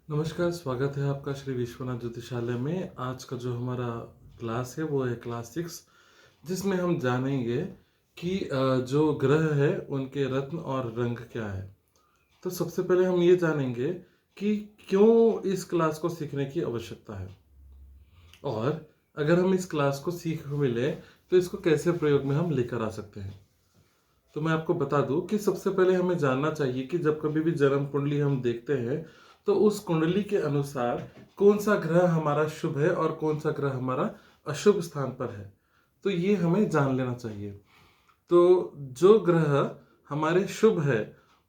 नमस्कार, स्वागत है आपका श्री विश्वनाथ ज्योतिषालय में। आज का जो हमारा क्लास है वो है क्लास 6, जिसमें हम जानेंगे कि जो ग्रह है उनके रत्न और रंग क्या है। तो सबसे पहले हम ये जानेंगे कि क्यों इस क्लास को सीखने की आवश्यकता है, और अगर हम इस क्लास को सीख मिले तो इसको कैसे प्रयोग में हम लेकर आ सकते हैं। तो मैं आपको बता दूं कि सबसे पहले हमें जानना चाहिए कि जब कभी भी जन्म कुंडली हम देखते हैं तो उस कुंडली के अनुसार कौन सा ग्रह हमारा शुभ है और कौन सा ग्रह हमारा अशुभ स्थान पर है। तो ये हमें जान लेना चाहिए। तो जो ग्रह हमारे शुभ है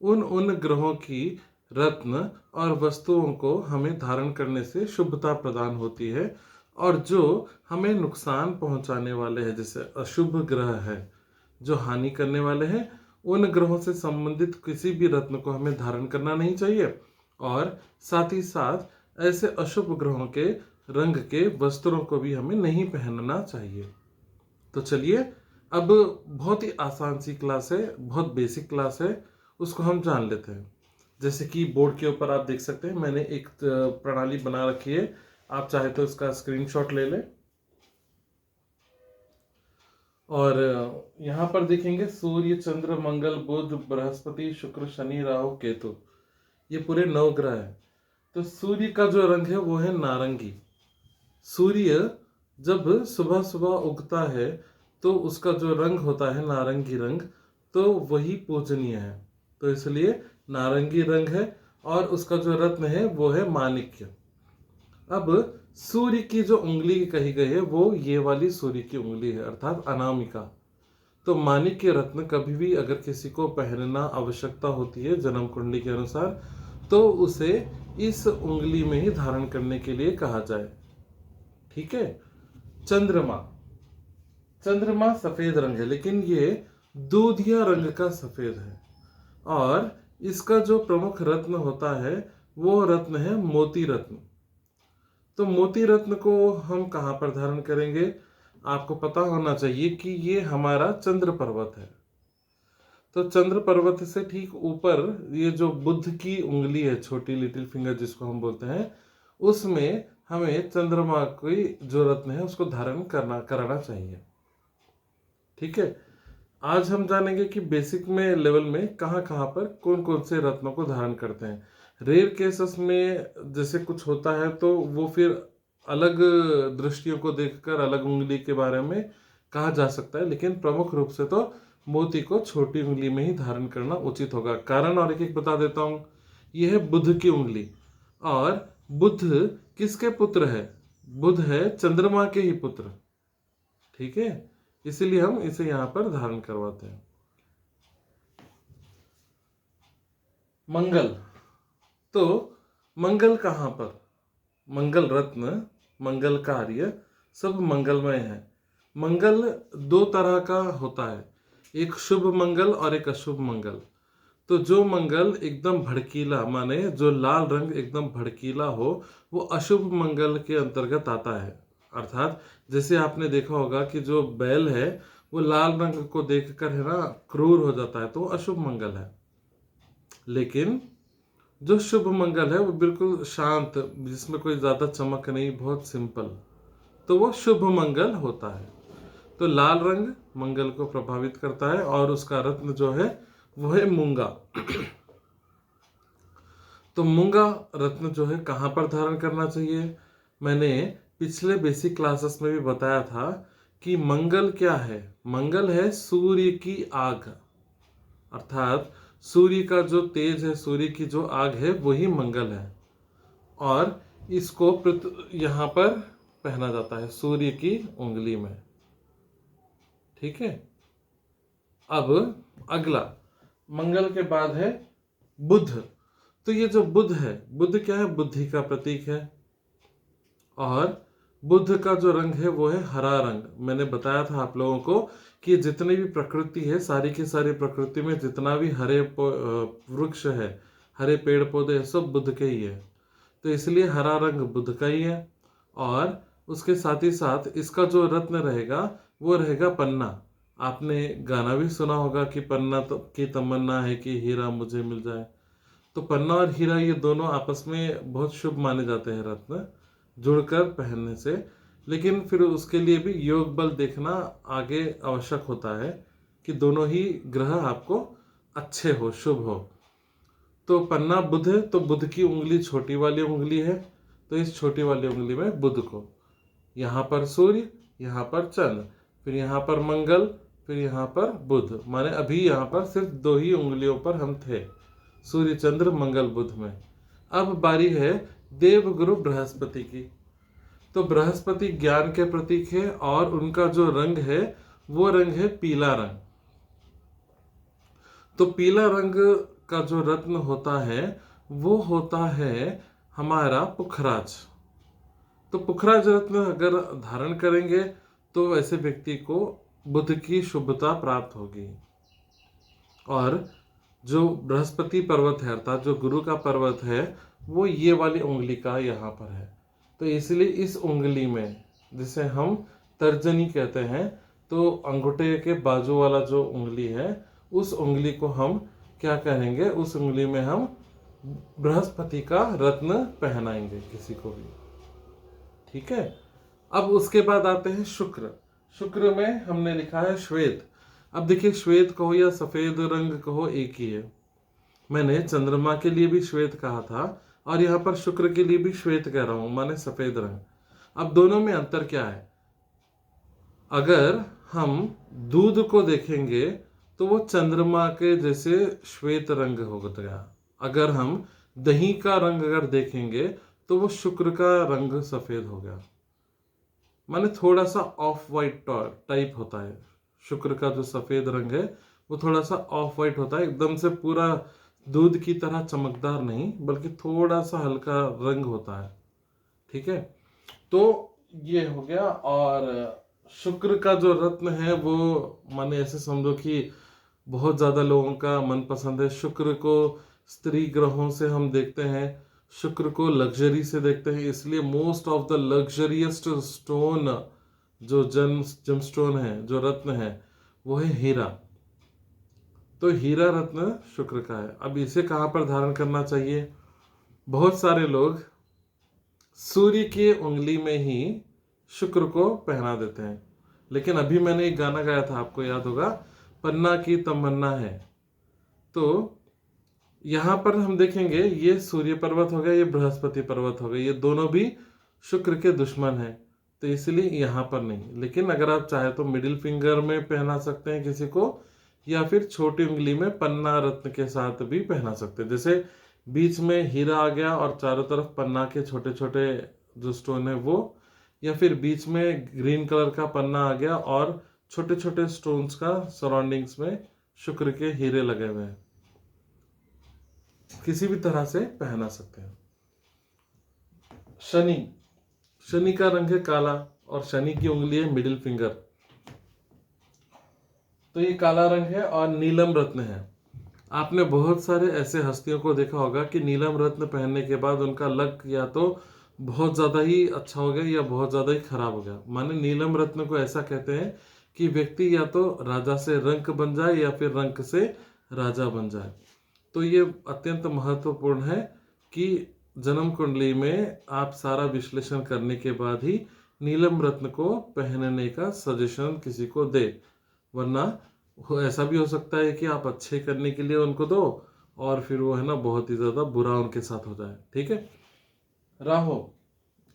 उन उन ग्रहों की रत्न और वस्तुओं को हमें धारण करने से शुभता प्रदान होती है, और जो हमें नुकसान पहुंचाने वाले हैं, जैसे अशुभ ग्रह है जो हानि करने वाले हैं, उन ग्रहों से संबंधित किसी भी रत्न को हमें धारण करना नहीं चाहिए। और साथ ही साथ ऐसे अशुभ ग्रहों के रंग के वस्त्रों को भी हमें नहीं पहनना चाहिए। तो चलिए, अब बहुत ही आसान सी क्लास है, बहुत बेसिक क्लास है, उसको हम जान लेते हैं। जैसे कि बोर्ड के ऊपर आप देख सकते हैं, मैंने एक प्रणाली बना रखी है। आप चाहे तो इसका स्क्रीनशॉट ले लें। और यहाँ पर देखेंगे सूर्य, चंद्र, मंगल, बुध, बृहस्पति, शुक्र, शनि, राहु, केतु, ये पूरे 9 ग्रह हैं। तो सूर्य का जो रंग है वो है नारंगी। सूर्य जब सुबह सुबह उगता है तो उसका जो रंग होता है नारंगी रंग, तो वही पूजनीय है। तो इसलिए नारंगी रंग है, और उसका जो रत्न है वो है माणिक्य। अब सूर्य की जो उंगली कही गई है वो ये वाली सूर्य की उंगली है, अर्थात अनामिका। तो माणिक्य रत्न कभी भी अगर किसी को पहनना आवश्यकता होती है जन्म कुंडली के अनुसार, तो उसे इस उंगली में ही धारण करने के लिए कहा जाए। ठीक है। चंद्रमा, चंद्रमा सफेद रंग है, लेकिन ये दूधिया रंग का सफेद है। और इसका जो प्रमुख रत्न होता है वो रत्न है मोती रत्न। तो मोती रत्न को हम कहाँ पर धारण करेंगे? आपको पता होना चाहिए कि ये हमारा चंद्र पर्वत है। तो चंद्र पर्वत से ठीक ऊपर ये जो बुध की उंगली है, छोटी लिटिल फिंगर जिसको हम बोलते हैं, उसमें हमें चंद्रमा की जो रत्न है उसको धारण कराना चाहिए। ठीक है। आज हम जानेंगे कि बेसिक में लेवल में कहाँ कहाँ पर कौन कौन से रत्नों को धारण करते हैं। रेयर केसेस में जैसे कुछ होता है तो वो फिर अलग दृष्टियों को देखकर अलग उंगली के बारे में कहा जा सकता है, लेकिन प्रमुख रूप से तो मोती को छोटी उंगली में ही धारण करना उचित होगा। कारण और एक एक बता देता हूँ। यह है बुध की उंगली, और बुध किसके पुत्र है? बुध है चंद्रमा के ही पुत्र। ठीक है, इसीलिए हम इसे यहाँ पर धारण करवाते हैं। मंगल, तो मंगल कहाँ पर? मंगल रत्न, मंगल कार्य सब मंगलमय है। मंगल 2 तरह का होता है, एक शुभ मंगल और एक अशुभ मंगल। तो जो मंगल एकदम भड़कीला, माने जो लाल रंग एकदम भड़कीला हो, वो अशुभ मंगल के अंतर्गत आता है। अर्थात जैसे आपने देखा होगा कि जो बैल है वो लाल रंग को देखकर है ना क्रूर हो जाता है, तो वो अशुभ मंगल है। लेकिन जो शुभ मंगल है वो बिल्कुल शांत, जिसमें कोई ज्यादा चमक नहीं, बहुत सिंपल, तो वो शुभ मंगल होता है। तो लाल रंग मंगल को प्रभावित करता है, और उसका रत्न जो है वो है मूंगा। तो मूंगा रत्न जो है कहाँ पर धारण करना चाहिए? मैंने पिछले बेसिक क्लासेस में भी बताया था कि मंगल क्या है? मंगल है सूर्य की आग, अर्थात सूर्य का जो तेज है, सूर्य की जो आग है, वही मंगल है। और इसको यहाँ पर पहना जाता है सूर्य की उंगली में। ठीक है। अब अगला, मंगल के बाद है बुध। तो ये जो बुध है, बुध क्या है? बुद्धि का प्रतीक है। और बुध का जो रंग है वो है हरा रंग। मैंने बताया था आप लोगों को कि जितनी भी प्रकृति है, सारी की सारी प्रकृति में जितना भी हरे वृक्ष है, हरे पेड़ पौधे है, सब बुध के ही है। तो इसलिए हरा रंग बुध का ही है। और उसके साथ ही साथ इसका जो रत्न रहेगा वो रहेगा पन्ना। आपने गाना भी सुना होगा कि पन्ना की तमन्ना है कि हीरा मुझे मिल जाए। तो पन्ना और हीरा ये दोनों आपस में बहुत शुभ माने जाते हैं रत्न जुड़कर पहनने से। लेकिन फिर उसके लिए भी योग बल देखना आगे आवश्यक होता है कि दोनों ही ग्रह आपको अच्छे हो, शुभ हो। तो पन्ना बुध है, तो बुध की उंगली छोटी वाली उंगली है, तो इस छोटी वाली उंगली में बुध को, यहाँ पर सूर्य, यहाँ पर चंद्र, फिर यहाँ पर मंगल, फिर यहाँ पर बुध। माने अभी यहाँ पर सिर्फ 2 ही उंगलियों पर हम थे, सूर्य चंद्र मंगल बुध में। अब बारी है देवगुरु बृहस्पति की। तो बृहस्पति ज्ञान के प्रतीक है और उनका जो रंग है वो रंग है पीला रंग। तो पीला रंग का जो रत्न होता है वो होता है हमारा पुखराज। तो पुखराज रत्न अगर धारण करेंगे तो ऐसे व्यक्ति को बुध की शुभता प्राप्त होगी। और जो बृहस्पति पर्वत है अर्थात जो गुरु का पर्वत है वो ये वाली उंगली का यहाँ पर है। तो इसलिए इस उंगली में, जिसे हम तर्जनी कहते हैं, तो अंगूठे के बाजू वाला जो उंगली है उस उंगली को हम क्या करेंगे, उस उंगली में हम बृहस्पति का रत्न पहनाएंगे किसी को भी। ठीक है। अब उसके बाद आते हैं शुक्र। शुक्र में हमने लिखा है श्वेत। अब देखिए, श्वेत कहो या सफेद रंग कहो एक ही है। मैंने चंद्रमा के लिए भी श्वेत कहा था और यहाँ पर शुक्र के लिए भी श्वेत कह रहा हूं, माने सफेद रंग। अब दोनों में अंतर क्या है? अगर हम दूध को देखेंगे तो वो चंद्रमा के जैसे श्वेत रंग हो गया। अगर हम दही का रंग अगर देखेंगे तो वो शुक्र का रंग सफेद हो गया। माने थोड़ा सा ऑफ वाइट टाइप होता है। शुक्र का जो सफेद रंग है वो थोड़ा सा ऑफ वाइट होता है, एकदम से पूरा दूध की तरह चमकदार नहीं, बल्कि थोड़ा सा हल्का रंग होता है। ठीक है, तो ये हो गया। और शुक्र का जो रत्न है वो माने ऐसे समझो कि बहुत ज्यादा लोगों का मनपसंद है। शुक्र को स्त्री ग्रहों से हम देखते हैं, शुक्र को लग्जरी से देखते हैं, इसलिए मोस्ट ऑफ द लग्जरियस्ट स्टोन जो जम स्टोन है, जो रत्न है, वो है हीरा। तो हीरा रत्न शुक्र का है। अब इसे कहाँ पर धारण करना चाहिए? बहुत सारे लोग सूर्य की उंगली में ही शुक्र को पहना देते हैं, लेकिन अभी मैंने एक गाना गाया था, आपको याद होगा, पन्ना की तमन्ना है। तो यहाँ पर हम देखेंगे ये सूर्य पर्वत हो गया, ये बृहस्पति पर्वत हो गया, ये दोनों भी शुक्र के दुश्मन हैं, तो इसलिए यहाँ पर नहीं। लेकिन अगर आप चाहे तो मिडिल फिंगर में पहना सकते हैं किसी को, या फिर छोटी उंगली में पन्ना रत्न के साथ भी पहना सकते हैं। जैसे बीच में हीरा आ गया और चारों तरफ पन्ना के छोटे छोटे जो स्टोन है वो, या फिर बीच में ग्रीन कलर का पन्ना आ गया और छोटे छोटे स्टोन्स का सराउंडिंग्स में शुक्र के हीरे लगे हुए हैं। किसी भी तरह से पहना सकते हैं। शनि, शनि का रंग है काला और शनि की उंगली है मिडिल फिंगर, तो ये काला रंग है और नीलम रत्न है। आपने बहुत सारे ऐसे हस्तियों को देखा होगा कि नीलम रत्न पहनने के बाद उनका लक या तो बहुत ज्यादा ही अच्छा हो गया या बहुत ज्यादा ही खराब हो गया। माने नीलम रत्न को ऐसा कहते हैं कि व्यक्ति या तो राजा से रंक बन जाए या फिर रंक से राजा बन जाए। तो ये अत्यंत महत्वपूर्ण है कि जन्म कुंडली में आप सारा विश्लेषण करने के बाद ही नीलम रत्न को पहनने का सजेशन किसी को दे, वरना ऐसा भी हो सकता है कि आप अच्छे करने के लिए उनको दो और फिर वो है ना बहुत ही ज्यादा बुरा उनके साथ हो जाए। ठीक है। राहु,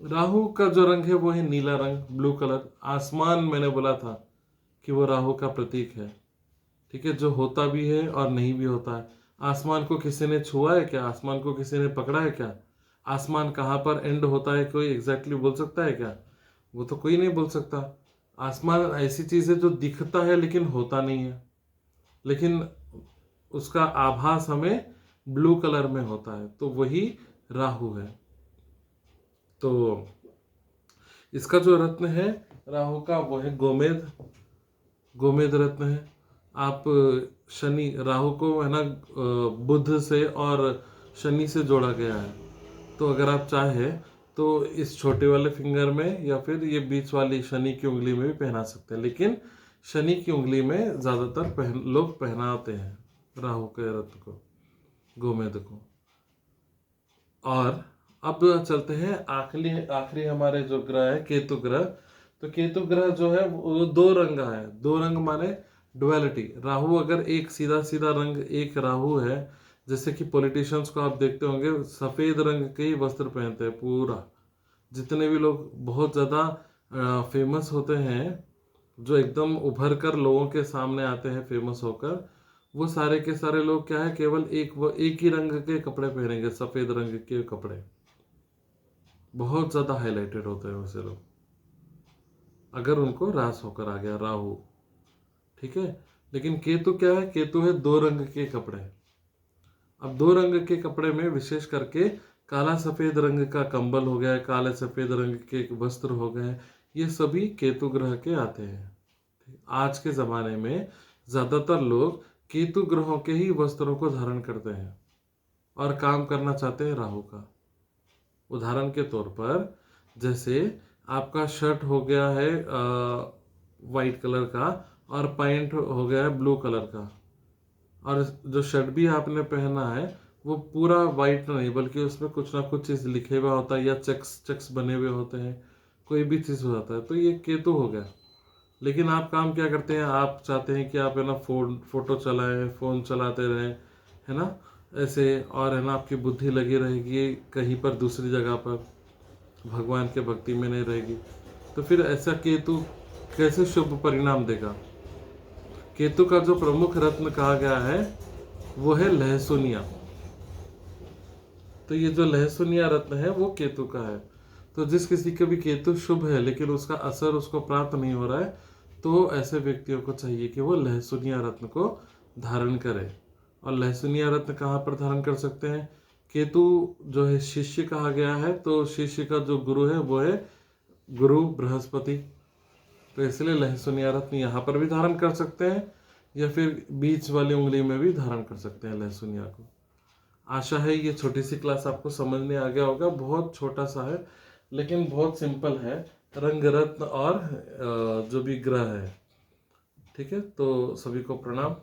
राहु का जो रंग है वो है नीला रंग, ब्लू कलर। आसमान मैंने बोला था कि वो राहु का प्रतीक है। ठीक है, जो होता भी है और नहीं भी होता है। आसमान को किसी ने छुआ है क्या? आसमान को किसी ने पकड़ा है क्या? आसमान कहाँ पर एंड होता है कोई एग्जैक्टली बोल सकता है क्या? वो तो कोई नहीं बोल सकता। आसमान ऐसी चीज है जो दिखता है लेकिन होता नहीं है, लेकिन उसका आभास हमें ब्लू कलर में होता है, तो वही राहु है। तो इसका जो रत्न है राहु का वो है गोमेद, गोमेद रत्न है। आप शनि, राहु को है ना बुध से और शनि से जोड़ा गया है, तो अगर आप चाहे तो इस छोटे वाले फिंगर में या फिर ये बीच वाली शनि की उंगली में भी पहना सकते हैं, लेकिन शनि की उंगली में ज्यादातर लोग पहनाते हैं राहु के रत्न को, गोमेद को। और अब चलते हैं आखिरी आखिरी हमारे जो ग्रह है केतु ग्रह। तो केतु ग्रह जो है वो दो रंग का है। दो रंग माने डुअलिटी। राहु अगर एक सीधा सीधा रंग एक राहु है, जैसे कि पॉलिटिशियंस को आप देखते होंगे सफेद रंग के ही वस्त्र पहनते हैं पूरा। जितने भी लोग बहुत ज्यादा फेमस होते हैं, जो एकदम उभर कर लोगों के सामने आते हैं फेमस होकर, वो सारे के सारे लोग क्या है, केवल एक ही रंग के कपड़े पहनेंगे, सफेद रंग के कपड़े। बहुत ज्यादा हाईलाइटेड होते हैं वैसे लोग, अगर उनको रास होकर आ गया राहु। ठीक है। लेकिन केतु क्या है, केतु है दो रंग के कपड़े। अब दो रंग के कपड़े में विशेष करके काला सफेद रंग का कंबल हो गया, काले सफेद रंग के वस्त्र हो गए, ये सभी केतु ग्रह के आते हैं। आज के जमाने में ज्यादातर लोग केतु ग्रहों के ही वस्त्रों को धारण करते हैं और काम करना चाहते हैं राहु का। उदाहरण के तौर पर जैसे आपका शर्ट हो गया है वाइट कलर का और पैंट हो गया है ब्लू कलर का, और जो शर्ट भी आपने पहना है वो पूरा वाइट नहीं बल्कि उसमें कुछ ना कुछ चीज लिखे हुआ होता है या चेक्स चेक्स बने हुए होते हैं, कोई भी चीज हो जाता है, तो ये केतु हो गया। लेकिन आप काम क्या करते हैं, आप चाहते हैं कि आप है ना फोटो चलाएं, फोन चलाते रहें, है ना, ऐसे, और है ना आपकी बुद्धि लगी रहेगी कहीं पर दूसरी जगह पर, भगवान के भक्ति में नहीं रहेगी। तो फिर ऐसा केतु कैसे शुभ परिणाम देगा। केतु का जो प्रमुख रत्न कहा गया है वो है लहसुनिया। तो ये जो लहसुनिया रत्न है वो केतु का है। तो जिस किसी का भी केतु शुभ है लेकिन उसका असर उसको प्राप्त नहीं हो रहा है, तो ऐसे व्यक्तियों को चाहिए कि वो लहसुनिया रत्न को धारण करे। और लहसुनिया रत्न कहाँ पर धारण कर सकते हैं, केतु जो है शिष्य कहा गया है, तो शिष्य का जो गुरु है वो है गुरु बृहस्पति। तो इसलिए लहसुनिया रत्न यहाँ पर भी धारण कर सकते हैं या फिर बीच वाली उंगली में भी धारण कर सकते हैं लहसुनिया को। आशा है ये छोटी सी क्लास आपको समझ में आ गया होगा। बहुत छोटा सा है लेकिन बहुत सिंपल है, रंग रत्न और जो भी ग्रह है। ठीक है, तो सभी को प्रणाम।